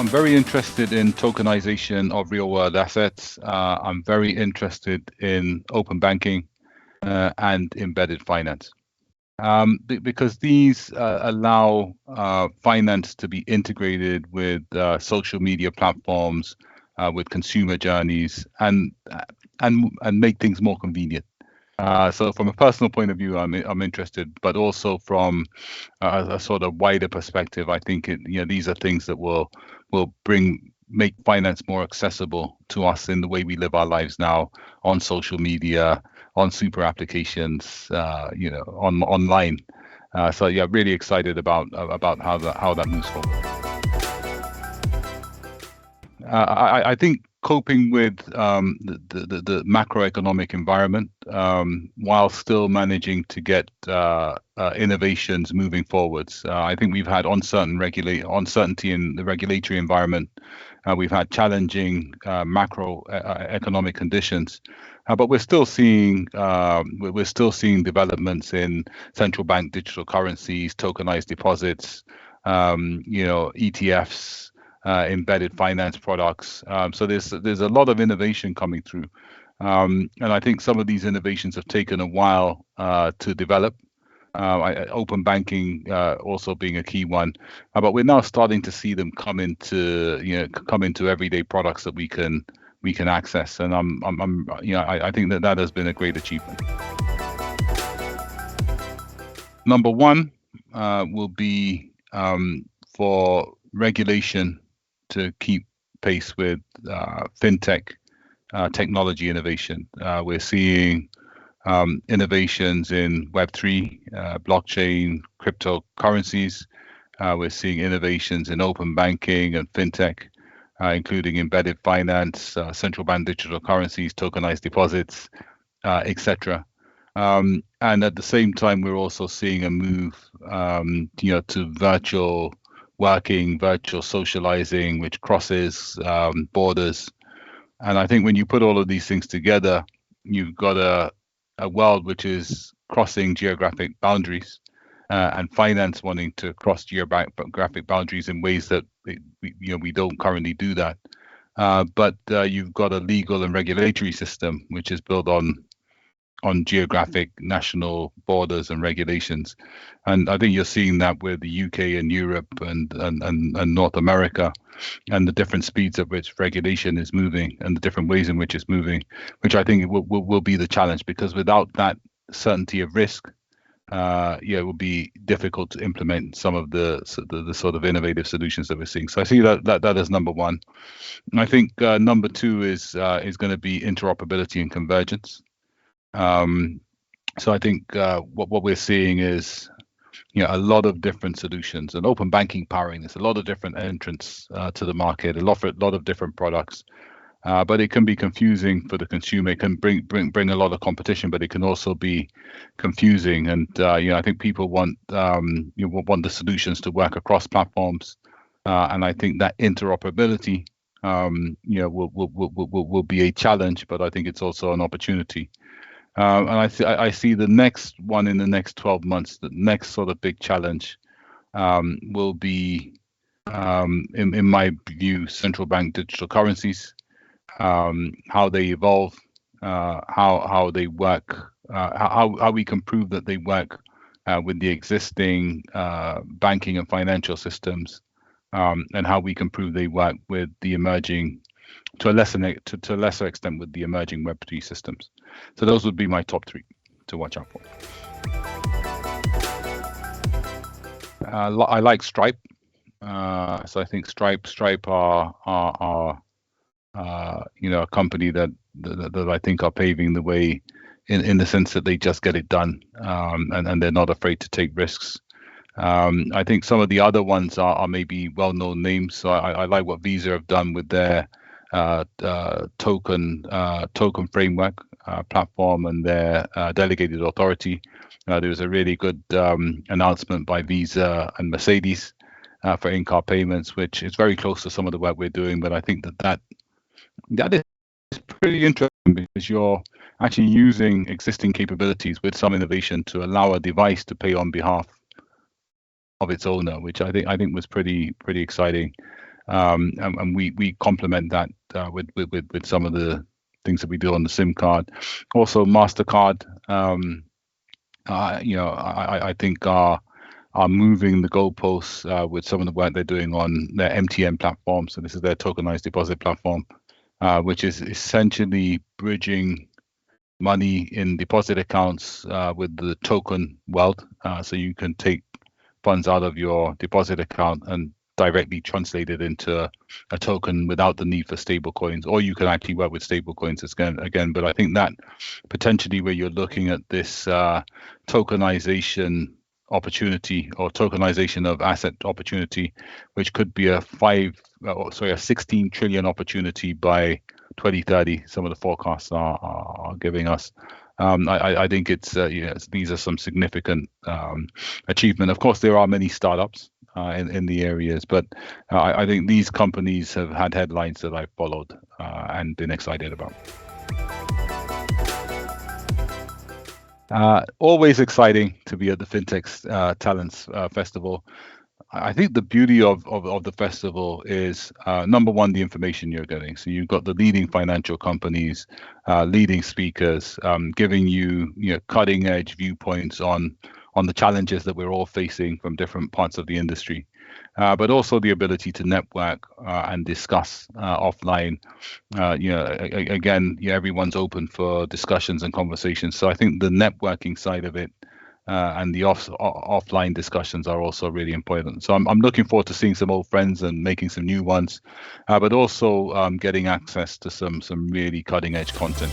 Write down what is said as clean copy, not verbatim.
I'm very interested in tokenization of real world assets. I'm very interested in open banking and embedded finance. Because these allow finance to be integrated with social media platforms, with consumer journeys, and make things more convenient. So from a personal point of view, I'm interested, but also from a sort of wider perspective, I think these are things that will make finance more accessible to us in the way we live our lives now, on social media, on super applications, online. So yeah, really excited about how that moves forward. I think coping with the macroeconomic environment, while still managing to get innovations moving forwards. I think we've had uncertainty in the regulatory environment. We've had challenging macroeconomic conditions, but we're still seeing developments in central bank digital currencies, tokenized deposits, ETFs. Embedded finance products. So there's a lot of innovation coming through, and I think some of these innovations have taken a while to develop. Open banking also being a key one, but we're now starting to see them come into everyday products that we can access, and I think that has been a great achievement. Number one will be for regulation to keep pace with fintech technology innovation. We're seeing innovations in Web3, blockchain, cryptocurrencies. We're seeing innovations in open banking and fintech, including embedded finance, central bank digital currencies, tokenized deposits, etc. And at the same time, we're also seeing a move, to virtual working, virtual socializing, which crosses borders. And I think when you put all of these things together, you've got a world which is crossing geographic boundaries, and finance wanting to cross geographic boundaries in ways that we don't currently do that. But you've got a legal and regulatory system which is built on geographic national borders and regulations, and I think you're seeing that with the UK and Europe and North America, and the different speeds at which regulation is moving and the different ways in which it's moving, which I think will be the challenge, because without that certainty of risk, it will be difficult to implement some of the sort of innovative solutions that we're seeing. So I see that as number one. And I think number two is going to be interoperability and convergence. So I think what we're seeing is a lot of different solutions, and open banking powering this, a lot of different entrants to the market, a lot of different products, but it can be confusing for the consumer. It can bring a lot of competition, but it can also be confusing. And I think people want the solutions to work across platforms, and I think that interoperability will be a challenge, but I think it's also an opportunity. And I see the next one in the next 12 months, the next sort of big challenge will be, in my view, central bank digital currencies, how they evolve, how they work, how we can prove that they work with the existing banking and financial systems, and how we can prove they work with the emerging, to a lesser extent, with the emerging Web3 systems. So those would be my top three to watch out for. I like Stripe. So I think Stripe are a company that I think are paving the way in the sense that they just get it done, and they're not afraid to take risks. I think some of the other ones are maybe well-known names. So I like what Visa have done with their token framework platform and their delegated authority. There was a really good announcement by Visa and Mercedes for in-car payments, which is very close to some of the work we're doing. But I think that is pretty interesting, because you're actually using existing capabilities with some innovation to allow a device to pay on behalf of its owner, which I think was pretty exciting. and we complement that with some of the things that we do on the SIM card. Also, Mastercard, I think are moving the goalposts with some of the work they're doing on their MTN platform. So this is their tokenized deposit platform, which is essentially bridging money in deposit accounts with the token wealth. So you can take funds out of your deposit account and directly translate it into a token without the need for stable coins, or you can actually work with stable coins again. But I think that potentially where you're looking at this tokenization opportunity or tokenization of asset opportunity, which could be a 16 trillion opportunity by 2030. Some of the forecasts are giving us. I think these are some significant achievement. Of course, there are many startups in the areas, but I think these companies have had headlines that I've followed and been excited about. Always exciting to be at the Fintech Talents Festival. I think the beauty of the festival is number one, the information you're getting. So you've got the leading financial companies, leading speakers, giving you cutting edge viewpoints on the challenges that we're all facing from different parts of the industry, but also the ability to network and discuss offline. Again, everyone's open for discussions and conversations. So I think the networking side of it and the offline discussions are also really important. So I'm looking forward to seeing some old friends and making some new ones, but also getting access to some really cutting edge content.